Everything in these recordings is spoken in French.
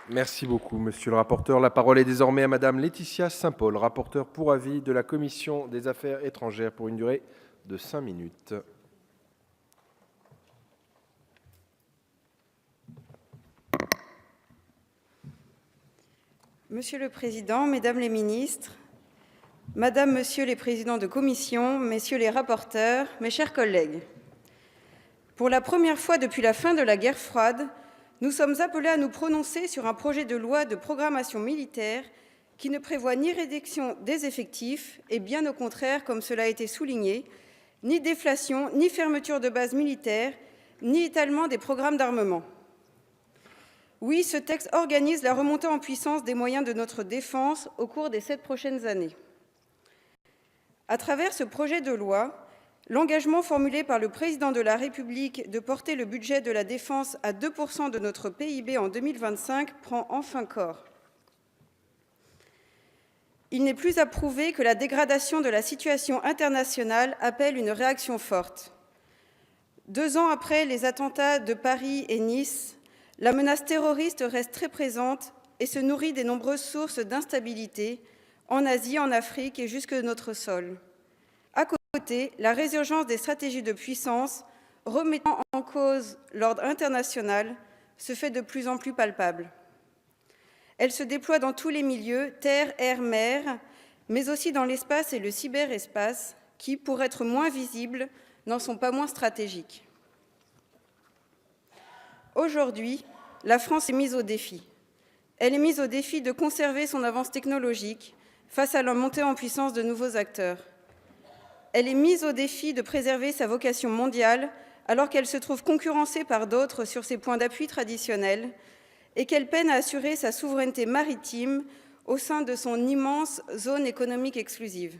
Merci beaucoup, monsieur le rapporteur. La parole est désormais à madame Laetitia Saint-Paul, rapporteure pour avis de la Commission des Affaires étrangères, pour une durée de 5 minutes. Monsieur le Président, Mesdames les ministres, Madame, Monsieur les présidents de commission, Messieurs les rapporteurs, mes chers collègues, pour la première fois depuis la fin de la guerre froide, nous sommes appelés à nous prononcer sur un projet de loi de programmation militaire qui ne prévoit ni réduction des effectifs, et bien au contraire, comme cela a été souligné, ni déflation, ni fermeture de bases militaires, ni étalement des programmes d'armement. Oui, ce texte organise la remontée en puissance des moyens de notre défense au cours des 7 prochaines années. À travers ce projet de loi, l'engagement formulé par le Président de la République de porter le budget de la défense à 2% de notre PIB en 2025 prend enfin corps. Il n'est plus à prouver que la dégradation de la situation internationale appelle une réaction forte. 2 ans après les attentats de Paris et Nice, la menace terroriste reste très présente et se nourrit des nombreuses sources d'instabilité en Asie, en Afrique et jusque notre sol. À côté, la résurgence des stratégies de puissance remettant en cause l'ordre international se fait de plus en plus palpable. Elle se déploie dans tous les milieux, terre, air, mer, mais aussi dans l'espace et le cyberespace, qui, pour être moins visibles, n'en sont pas moins stratégiques. Aujourd'hui, la France est mise au défi. Elle est mise au défi de conserver son avance technologique face à la montée en puissance de nouveaux acteurs. Elle est mise au défi de préserver sa vocation mondiale alors qu'elle se trouve concurrencée par d'autres sur ses points d'appui traditionnels et qu'elle peine à assurer sa souveraineté maritime au sein de son immense zone économique exclusive.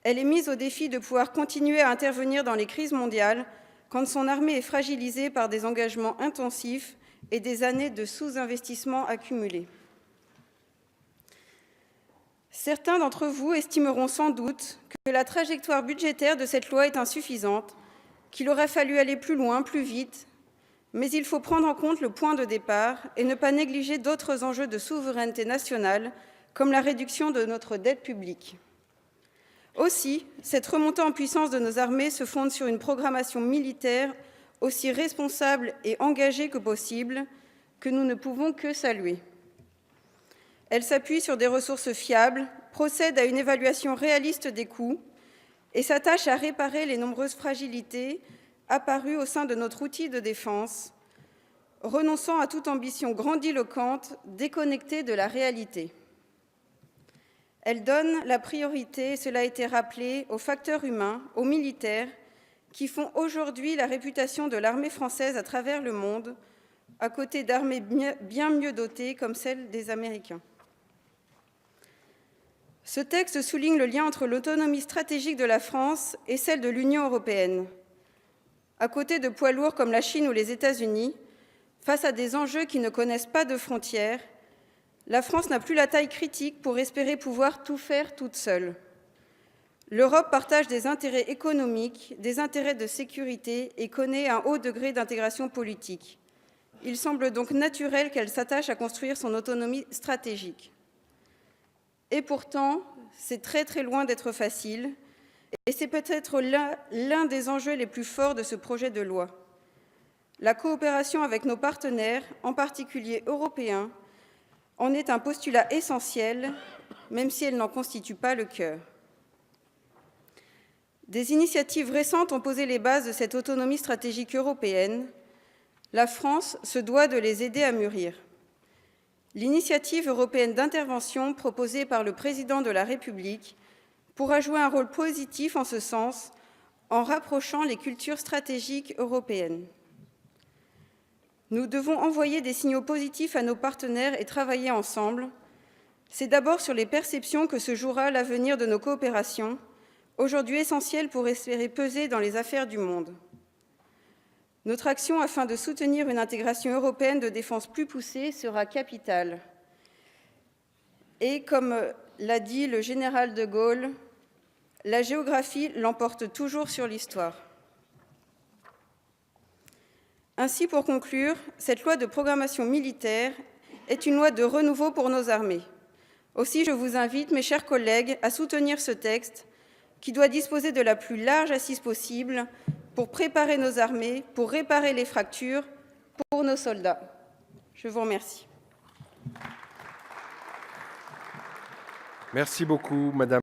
Elle est mise au défi de pouvoir continuer à intervenir dans les crises mondiales quand son armée est fragilisée par des engagements intensifs et des années de sous-investissement accumulés. Certains d'entre vous estimeront sans doute que la trajectoire budgétaire de cette loi est insuffisante, qu'il aurait fallu aller plus loin, plus vite, mais il faut prendre en compte le point de départ et ne pas négliger d'autres enjeux de souveraineté nationale, comme la réduction de notre dette publique. Aussi, cette remontée en puissance de nos armées se fonde sur une programmation militaire aussi responsable et engagée que possible, que nous ne pouvons que saluer. Elle s'appuie sur des ressources fiables, procède à une évaluation réaliste des coûts et s'attache à réparer les nombreuses fragilités apparues au sein de notre outil de défense, renonçant à toute ambition grandiloquente, déconnectée de la réalité. Elle donne la priorité, cela a été rappelé, aux facteurs humains, aux militaires, qui font aujourd'hui la réputation de l'armée française à travers le monde, à côté d'armées bien mieux dotées comme celle des Américains. Ce texte souligne le lien entre l'autonomie stratégique de la France et celle de l'Union européenne. À côté de poids lourds comme la Chine ou les États-Unis, face à des enjeux qui ne connaissent pas de frontières, la France n'a plus la taille critique pour espérer pouvoir tout faire toute seule. L'Europe partage des intérêts économiques, des intérêts de sécurité et connaît un haut degré d'intégration politique. Il semble donc naturel qu'elle s'attache à construire son autonomie stratégique. Et pourtant, c'est très très loin d'être facile, et c'est peut-être l'un des enjeux les plus forts de ce projet de loi. La coopération avec nos partenaires, en particulier européens, en est un postulat essentiel, même si elle n'en constitue pas le cœur. Des initiatives récentes ont posé les bases de cette autonomie stratégique européenne. La France se doit de les aider à mûrir. L'initiative européenne d'intervention proposée par le Président de la République pourra jouer un rôle positif en ce sens, en rapprochant les cultures stratégiques européennes. Nous devons envoyer des signaux positifs à nos partenaires et travailler ensemble. C'est d'abord sur les perceptions que se jouera l'avenir de nos coopérations, aujourd'hui essentielles pour espérer peser dans les affaires du monde. Notre action afin de soutenir une intégration européenne de défense plus poussée sera capitale. Et comme l'a dit le général de Gaulle, la géographie l'emporte toujours sur l'histoire. Ainsi, pour conclure, cette loi de programmation militaire est une loi de renouveau pour nos armées. Aussi, je vous invite, mes chers collègues, à soutenir ce texte qui doit disposer de la plus large assise possible pour préparer nos armées, pour réparer les fractures, pour nos soldats. Je vous remercie. Merci beaucoup, Madame